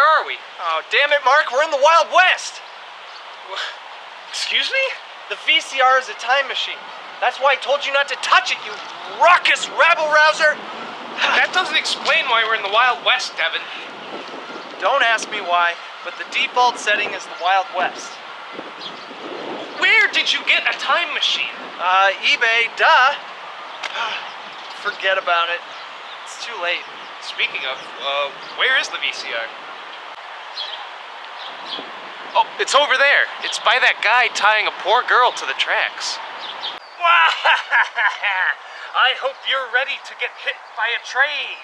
where are we? Oh, damn it, Mark, we're in the Wild West! Excuse me? The VCR is a time machine. That's why I told you not to touch it, you raucous rabble-rouser! That doesn't explain why we're in the Wild West, Devin. Don't ask me why, but the default setting is the Wild West. Where did you get a time machine? eBay, duh. Forget about it. It's too late. Speaking of, where is the VCR? Oh, it's over there. It's by that guy tying a poor girl to the tracks. I hope you're ready to get hit by a train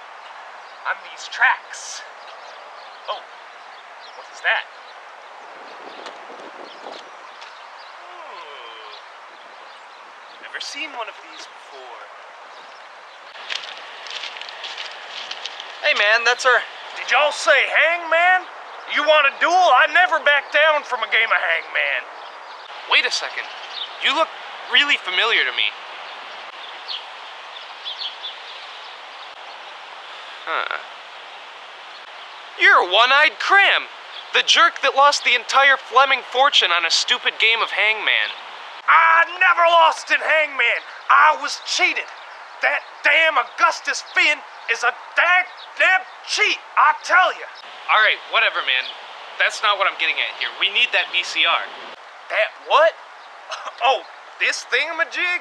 on these tracks. Oh, what is that? Never seen one of these before. Hey, man, that's our... Did y'all say hangman? You want a duel? I never back down from a game of hangman. Wait a second. You look really familiar to me. Huh. You're a one-eyed Kram, the jerk that lost the entire Flemming fortune on a stupid game of hangman. I never lost in hangman. I was cheated. That damn Augustus Finn is a damn cheat, I tell you. All right, whatever, man. That's not what I'm getting at here. We need that VCR. That what? Oh, this thingamajig?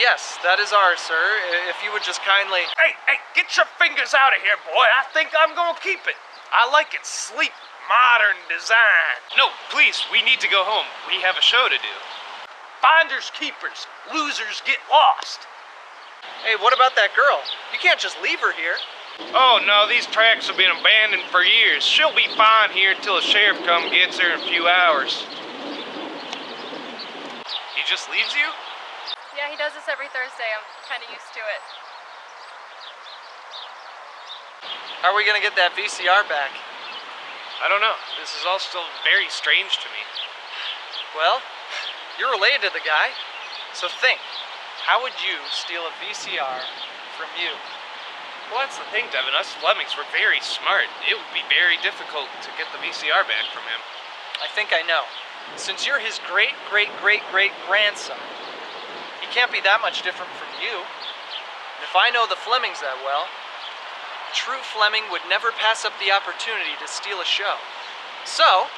Yes, that is ours, sir. If you would just kindly... Hey, get your fingers out of here, boy. I think I'm gonna keep it. I like its sleek, modern design. No, please, we need to go home. We have a show to do. Finders keepers. Losers get lost. Hey, what about that girl? You can't just leave her here. Oh no, these tracks have been abandoned for years. She'll be fine here until the sheriff gets her in a few hours. He just leaves you? Yeah, he does this every Thursday. I'm kind of used to it. How are we gonna get that VCR back? I don't know. This is all still very strange to me. Well, you're related to the guy, so think. How would you steal a VCR from you? Well, that's the thing, Devin. Us Flemings were very smart. It would be very difficult to get the VCR back from him. I think I know. Since you're his great-great-great-great-grandson, he can't be that much different from you. And if I know the Flemings that well, a true Flemming would never pass up the opportunity to steal a show. So,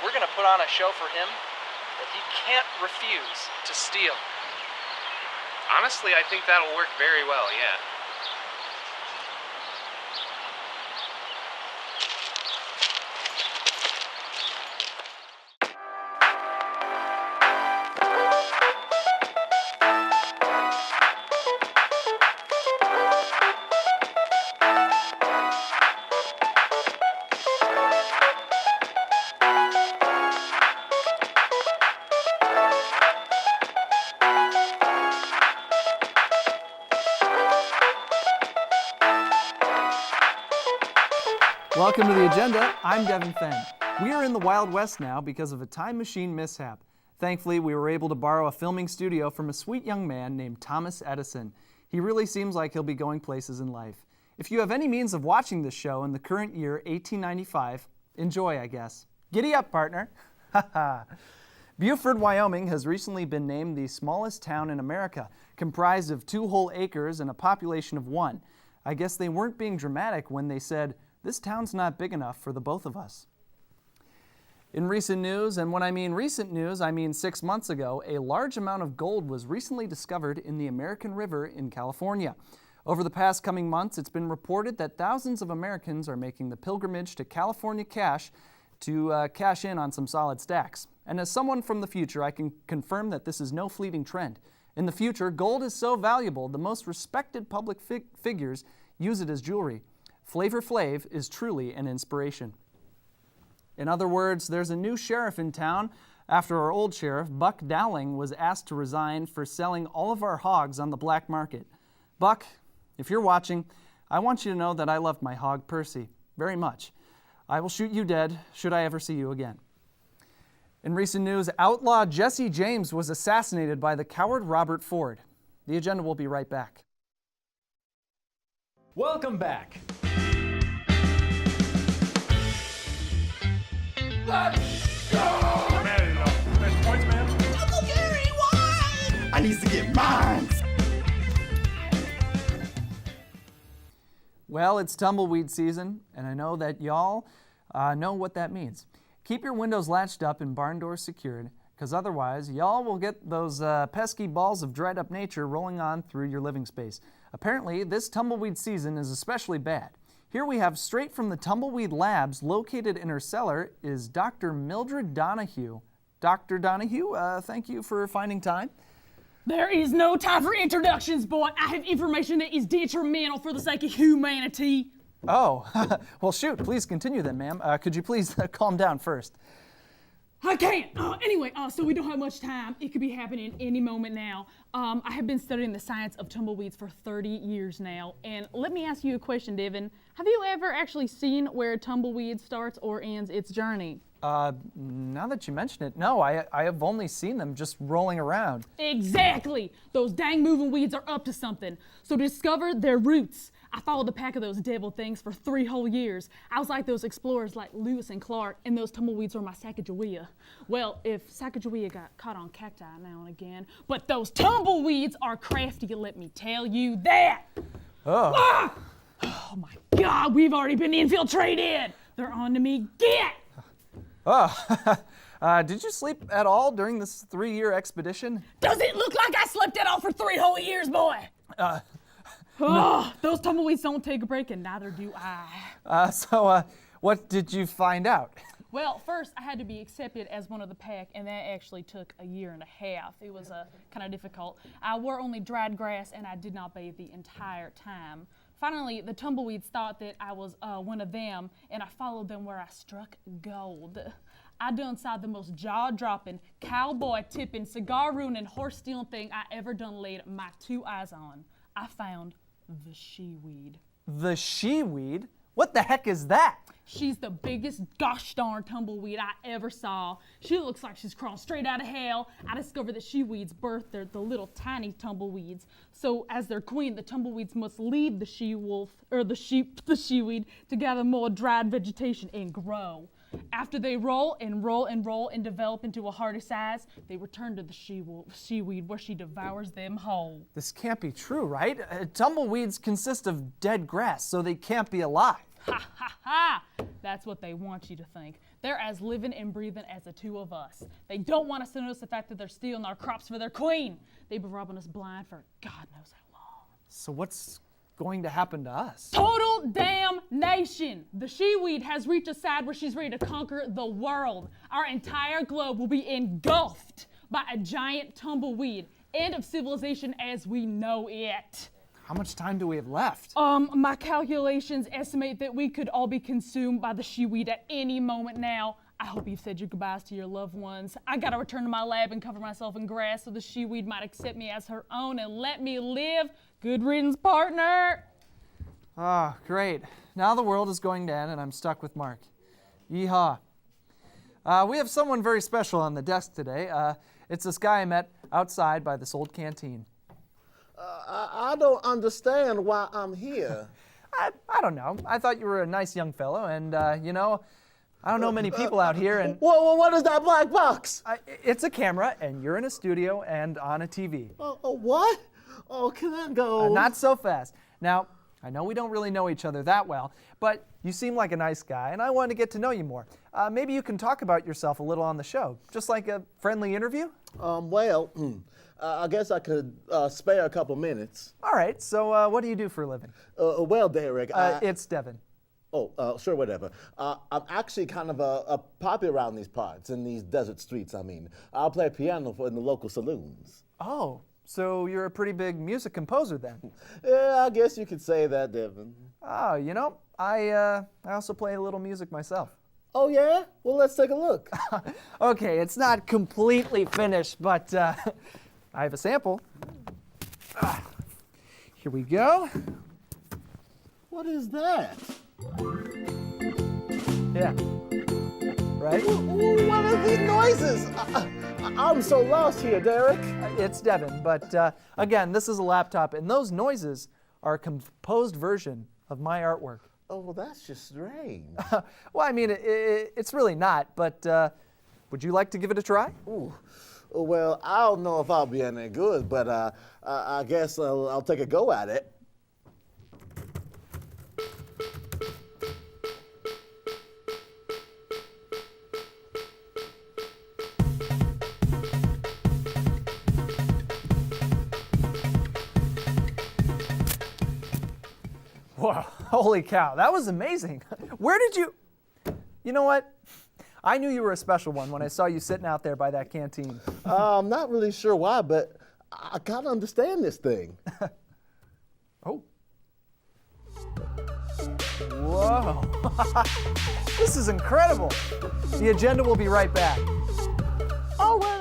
we're gonna put on a show for him that he can't refuse to steal. Honestly, I think that'll work very well, yeah. Welcome to The Agenda. I'm Devin Fenn. We are in the Wild West now because of a time machine mishap. Thankfully, we were able to borrow a filming studio from a sweet young man named Thomas Edison. He really seems like he'll be going places in life. If you have any means of watching this show in the current year, 1895, enjoy, I guess. Giddy up, partner. Buford, Wyoming has recently been named the smallest town in America, comprised of 2 whole acres and a population of 1. I guess they weren't being dramatic when they said, "This town's not big enough for the both of us." In recent news, and when I mean recent news, I mean 6 months ago, a large amount of gold was recently discovered in the American River in California. Over the past coming months, it's been reported that thousands of Americans are making the pilgrimage to California cash to cash in on some solid stacks. And as someone from the future, I can confirm that this is no fleeting trend. In the future, gold is so valuable, the most respected public figures use it as jewelry. Flavor Flav is truly an inspiration. In other words, there's a new sheriff in town after our old sheriff, Buck Dowling, was asked to resign for selling all of our hogs on the black market. Buck, if you're watching, I want you to know that I love my hog, Percy, very much. I will shoot you dead should I ever see you again. In recent news, outlaw Jesse James was assassinated by the coward Robert Ford. The Agenda will be right back. Welcome back. Well, it's tumbleweed season, and I know that y'all know what that means. Keep your windows latched up and barn doors secured, because otherwise y'all will get those pesky balls of dried up nature rolling on through your living space. Apparently, this tumbleweed season is especially bad. Here we have straight from the Tumbleweed Labs, located in her cellar, is Dr. Mildred Donahue. Dr. Donahue, thank you for finding time. There is no time for introductions, boy. I have information that is detrimental for the sake of humanity. Oh, well shoot, please continue then, ma'am. Could you please calm down first? I can't. Anyway, so we don't have much time. It could be happening any moment now. I have been studying the science of tumbleweeds for 30 years now. And let me ask you a question, Devin. Have you ever actually seen where a tumbleweed starts or ends its journey? Now that you mention it, no, I have only seen them just rolling around. Exactly! Those dang moving weeds are up to something. So to discover their roots, I followed the pack of those devil things for 3 whole years. I was like those explorers like Lewis and Clark, and those tumbleweeds were my Sacagawea. Well, if Sacagawea got caught on cacti now and again, but those tumbleweeds are crafty, let me tell you that! Oh. Ah! Oh my God, we've already been infiltrated! They're on to me, get! Oh, did you sleep at all during this 3-year expedition? Does it look like I slept at all for 3 whole years, boy? Those tumbleweeds don't take a break, and neither do I. So what did you find out? Well, first I had to be accepted as one of the pack, and that actually took 1.5 years. It was kind of difficult. I wore only dried grass, and I did not bathe the entire time. Finally, the tumbleweeds thought that I was one of them, and I followed them where I struck gold. I done saw the most jaw-dropping, cowboy-tipping, cigar-ruining, horse-stealing thing I ever done laid my 2 eyes on. I found the she-weed. The she-weed? What the heck is that? She's the biggest gosh darn tumbleweed I ever saw. She looks like she's crawled straight out of hell. I discovered that she-weeds birth the little tiny tumbleweeds. So as their queen, the tumbleweeds must lead the she-wolf, or the she-weed, to gather more dried vegetation and grow. After they roll and roll and roll and develop into a hardy size, they return to the she-weed where she devours them whole. This can't be true, right? Tumbleweeds consist of dead grass, so they can't be alive. Ha ha ha! That's what they want you to think. They're as living and breathing as the 2 of us. They don't want us to notice the fact that they're stealing our crops for their queen. They've been robbing us blind for God knows how long. So what's going to happen to us? Total damnation! The she-weed has reached a side where she's ready to conquer the world. Our entire globe will be engulfed by a giant tumbleweed. End of civilization as we know it. How much time do we have left? My calculations estimate that we could all be consumed by the she-weed at any moment now. I hope you've said your goodbyes to your loved ones. I gotta return to my lab and cover myself in grass so the she-weed might accept me as her own and let me live. Good riddance, partner. Ah, great. Now the world is going to end and I'm stuck with Mark. Yeehaw. We have someone very special on the desk today. It's this guy I met outside by this old canteen. I don't understand why I'm here. I don't know. I thought you were a nice young fellow, and, you know, I don't know many people out here, and... Whoa, what is that black box? It's a camera, and you're in a studio and on a TV. What? Oh, can I go? Not so fast. Now, I know we don't really know each other that well, but you seem like a nice guy, and I want to get to know you more. Maybe you can talk about yourself a little on the show, just like a friendly interview? I guess I could spare a couple minutes. All right, so what do you do for a living? Well, Derek, It's Devin. Sure, whatever. I'm actually kind of a popular around these parts, in these desert streets, I mean. I'll play piano in the local saloons. Oh, so you're a pretty big music composer then? Yeah, I guess you could say that, Devin. Oh, you know, I also play a little music myself. Oh, yeah? Well, let's take a look. Okay, it's not completely finished, but I have a sample. Here we go. What is that? Yeah. Right? What are these noises? I'm so lost here, Derek. It's Devin, but again, this is a laptop, and those noises are a composed version of my artwork. Oh, well, that's just strange. Well, I mean, it's really not, but would you like to give it a try? Ooh. Well, I don't know if I'll be any good, but I guess I'll take a go at it. Whoa, holy cow, that was amazing. Where did you... You know what? I knew you were a special one when I saw you sitting out there by that canteen. I'm not really sure why, but I kind of understand this thing. Oh. Whoa. This is incredible. The agenda will be right back. Oh, well,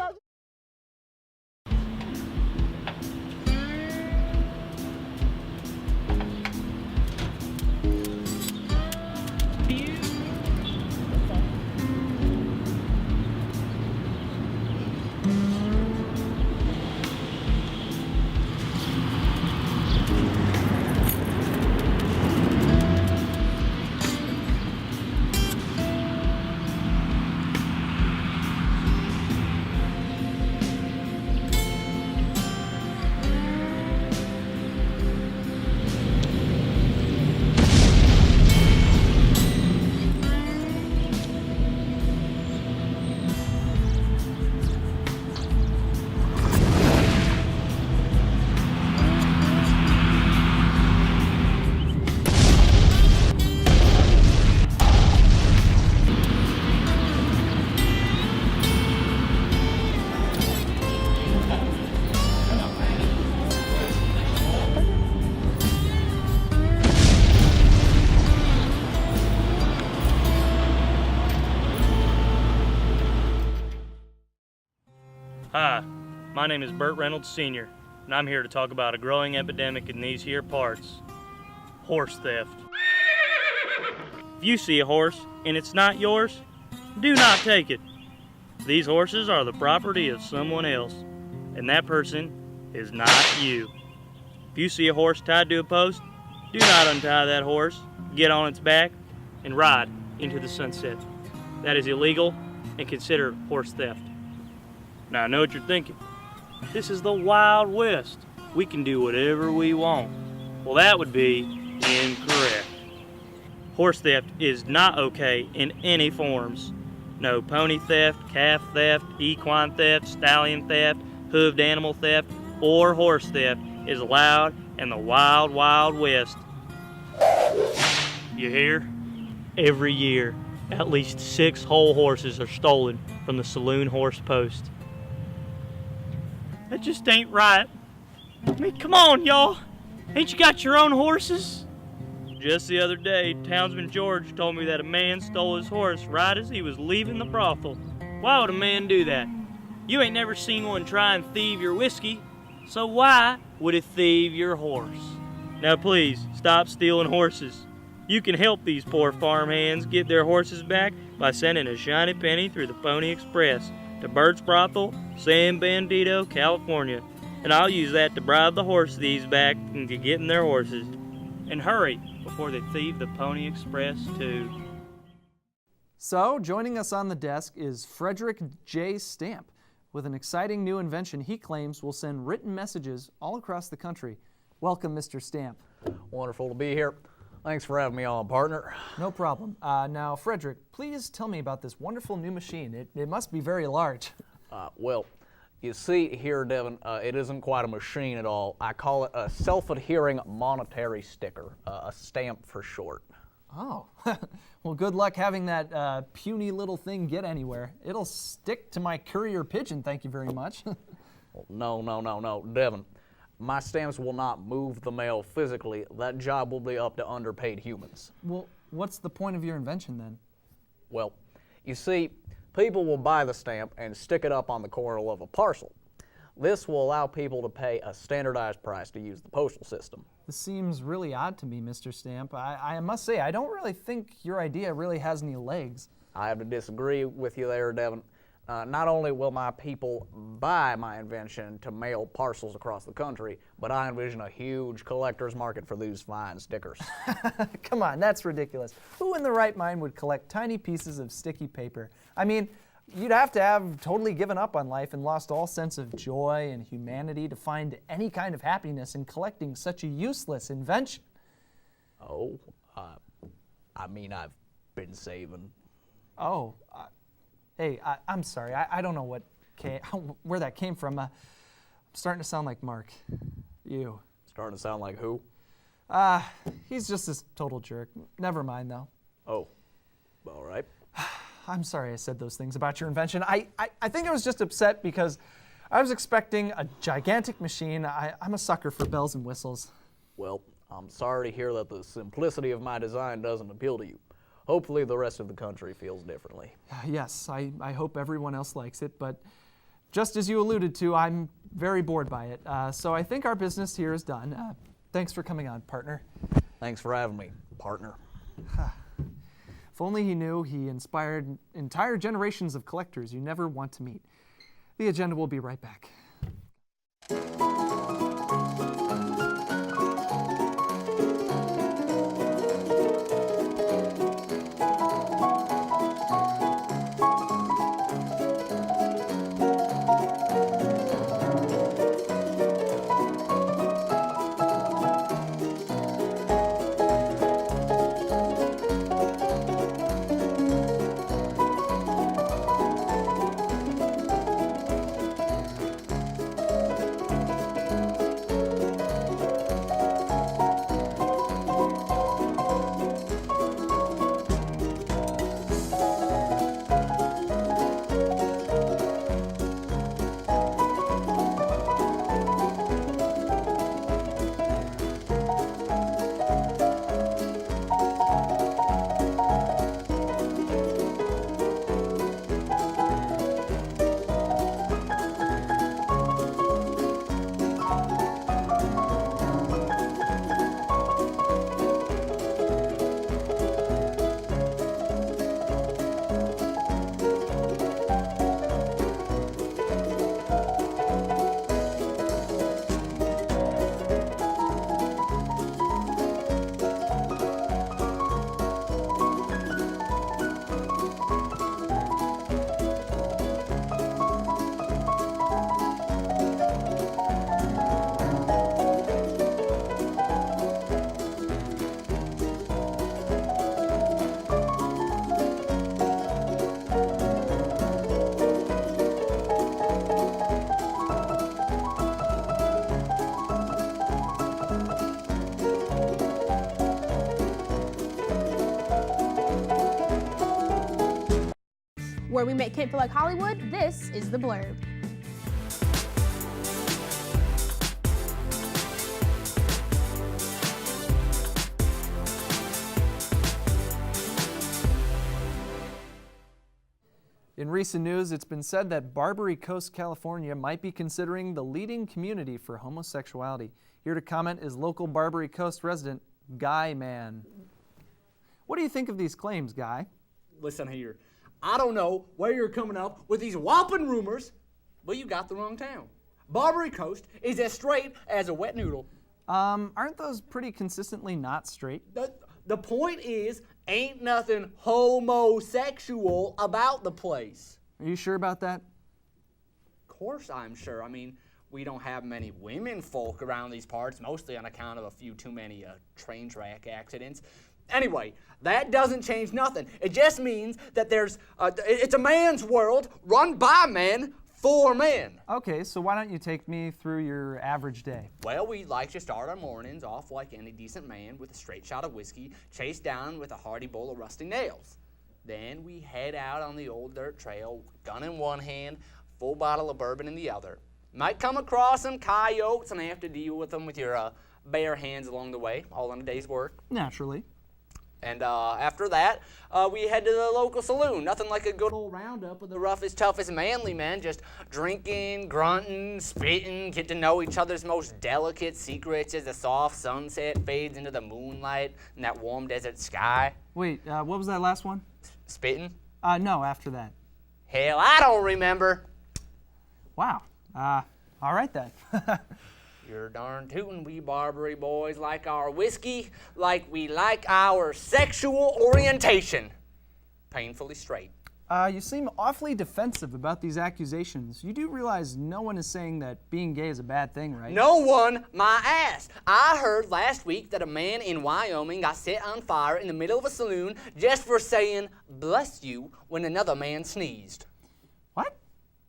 Hi, my name is Burt Reynolds Sr., and I'm here to talk about a growing epidemic in these here parts. Horse theft. If you see a horse and it's not yours, do not take it. These horses are the property of someone else, and that person is not you. If you see a horse tied to a post, do not untie that horse, get on its back, and ride into the sunset. That is illegal and considered horse theft. Now I know what you're thinking. This is the Wild West. We can do whatever we want. Well, that would be incorrect. Horse theft is not okay in any forms. No pony theft, calf theft, equine theft, stallion theft, hooved animal theft, or horse theft is allowed in the Wild, Wild West. You hear? Every year, at least 6 whole horses are stolen from the saloon horse post. That just ain't right. I mean, come on, y'all. Ain't you got your own horses? Just the other day, Townsman George told me that a man stole his horse right as he was leaving the brothel. Why would a man do that? You ain't never seen one try and thieve your whiskey, so why would it thieve your horse? Now please, stop stealing horses. You can help these poor farmhands get their horses back by sending a shiny penny through the Pony Express to Bert's Brothel, San Bandito, California. And I'll use that to bribe the horse thieves back into getting their horses. And hurry, before they thieve the Pony Express too. So, joining us on the desk is Frederick J. Stamp with an exciting new invention he claims will send written messages all across the country. Welcome, Mr. Stamp. Wonderful to be here. Thanks for having me on, partner. No problem. Now, Frederick, please tell me about this wonderful new machine. It must be very large. Well, you see here, Devin, it isn't quite a machine at all. I call it a self-adhering monetary sticker, a stamp for short. Oh, well, good luck having that puny little thing get anywhere. It'll stick to my courier pigeon, thank you very much. Well, no, Devin. My stamps will not move the mail physically. That job will be up to underpaid humans. Well, what's the point of your invention then? Well, you see, people will buy the stamp and stick it up on the corner of a parcel. This will allow people to pay a standardized price to use the postal system. This seems really odd to me, Mr. Stamp. I must say, I don't really think your idea really has any legs. I have to disagree with you there, Devin. Not only will my people buy my invention to mail parcels across the country, but I envision a huge collector's market for these fine stickers. Come on, that's ridiculous. Who in the right mind would collect tiny pieces of sticky paper? I mean, you'd have to have totally given up on life and lost all sense of joy and humanity to find any kind of happiness in collecting such a useless invention. Oh, I mean, I've been saving. Oh, hey, I'm sorry. I don't know where that came from. I'm starting to sound like Mark. You. Starting to sound like who? He's just this total jerk. Never mind, though. Oh, all right. I'm sorry I said those things about your invention. I think I was just upset because I was expecting a gigantic machine. I'm a sucker for bells and whistles. Well, I'm sorry to hear that the simplicity of my design doesn't appeal to you. Hopefully the rest of the country feels differently. Yes, I hope everyone else likes it, but just as you alluded to, I'm very bored by it. So I think our business here is done. Thanks for coming on, partner. Thanks for having me, partner. If only he knew he inspired entire generations of collectors you never want to meet. The agenda will be right back. Where we make Kent feel like Hollywood, this is The Blurb. In recent news, it's been said that Barbary Coast, California might be considering the leading community for homosexuality. Here to comment is local Barbary Coast resident, Guy Man. What do you think of these claims, Guy? Listen here, I don't know where you're coming up with these whopping rumors, but you got the wrong town. Barbary Coast is as straight as a wet noodle. Aren't those pretty consistently not straight? The point is, ain't nothing homosexual about the place. Are you sure about that? Of course I'm sure. I mean, we don't have many women folk around these parts, mostly on account of a few too many train track accidents. Anyway, that doesn't change nothing. It just means that it's a man's world run by men for men. Okay, so why don't you take me through your average day? Well, we like to start our mornings off like any decent man with a straight shot of whiskey, chased down with a hearty bowl of rusty nails. Then we head out on the old dirt trail, gun in one hand, full bottle of bourbon in the other. Might come across some coyotes and have to deal with them with your bare hands along the way, all in a day's work. Naturally. And after that, we head to the local saloon. Nothing like a good old roundup of the roughest, toughest, manly men, just drinking, grunting, spitting, get to know each other's most delicate secrets as the soft sunset fades into the moonlight and that warm desert sky. Wait, what was that last one? Spitting? No, after that. Hell, I don't remember. Wow. All right then. You're darn tootin', we Barbary boys like our whiskey, like we like our sexual orientation. Painfully straight. You seem awfully defensive about these accusations. You do realize no one is saying that being gay is a bad thing, right? No one, my ass. I heard last week that a man in Wyoming got set on fire in the middle of a saloon just for saying, bless you, when another man sneezed. What?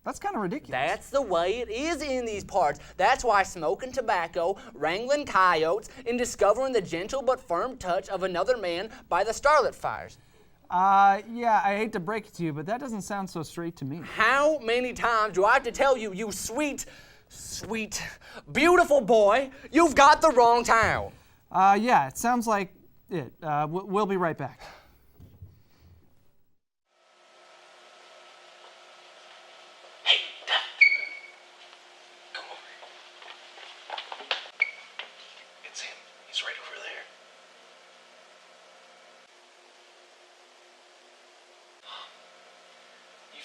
That's kind of ridiculous. That's the way it is in these parts. That's why smoking tobacco, wrangling coyotes, and discovering the gentle but firm touch of another man by the starlit fires. Yeah, I hate to break it to you, but that doesn't sound so straight to me. How many times do I have to tell you, you sweet, beautiful boy, you've got the wrong town? Yeah, it sounds like it. We'll be right back.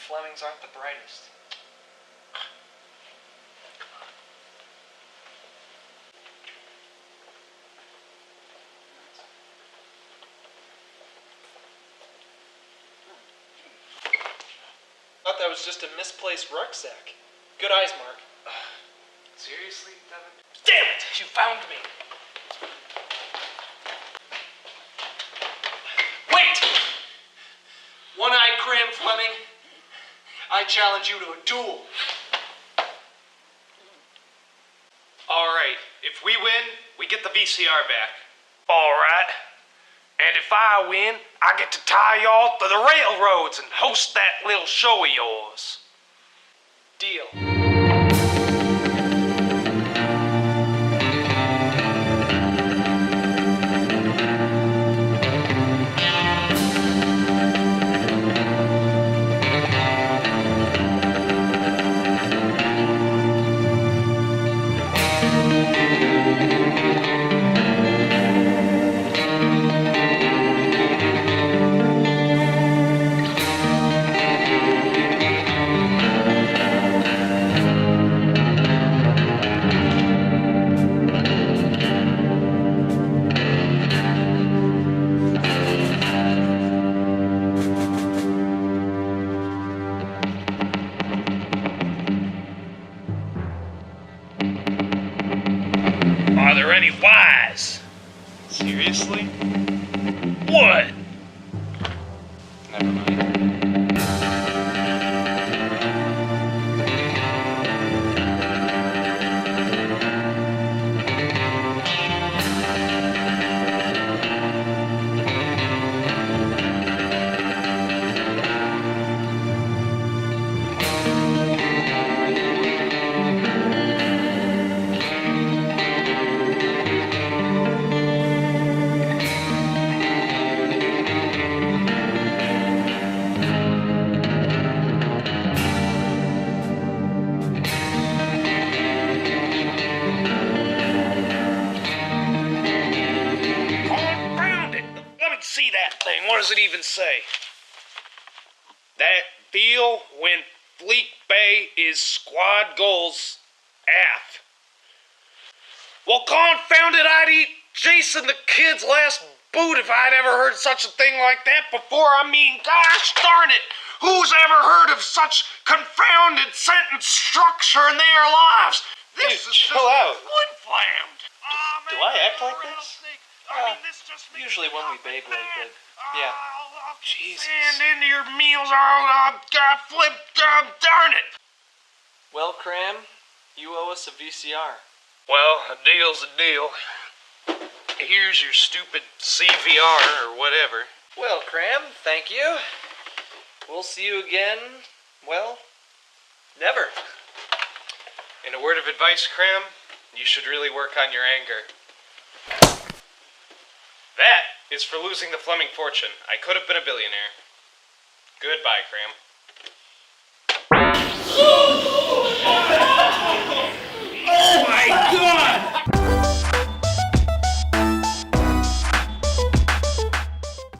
Flemmings aren't the brightest. Thought that was just a misplaced rucksack. Good eyes, Mark. Seriously, Devin? Damn it! You found me! Wait! One-eyed Kram, Flemming. I challenge you to a duel. All right, if we win, we get the VCR back. All right. And if I win, I get to tie y'all to the railroads and host that little show of yours. Deal. Are there any whys? Seriously? What? Never mind. See that thing. What does it even say? That deal when Fleek Bay is squad goals aft. Well, confound it, I'd eat Jason the Kid's last boot if I'd ever heard such a thing like that before. I mean, gosh darn it, who's ever heard of such confounded sentence structure in their lives? This is chill out. Wood-flammed. Do I act like this? Usually when we Beyblade, but yeah. Jesus. And into your meals, darn it. Well, Kram, you owe us a VCR. Well, a deal's a deal. Here's your stupid CVR or whatever. Well, Kram, thank you. We'll see you again, well, never. In a word of advice, Kram, you should really work on your anger. That is for losing the Flemming fortune. I could have been a billionaire. Goodbye, Kram. Oh my God!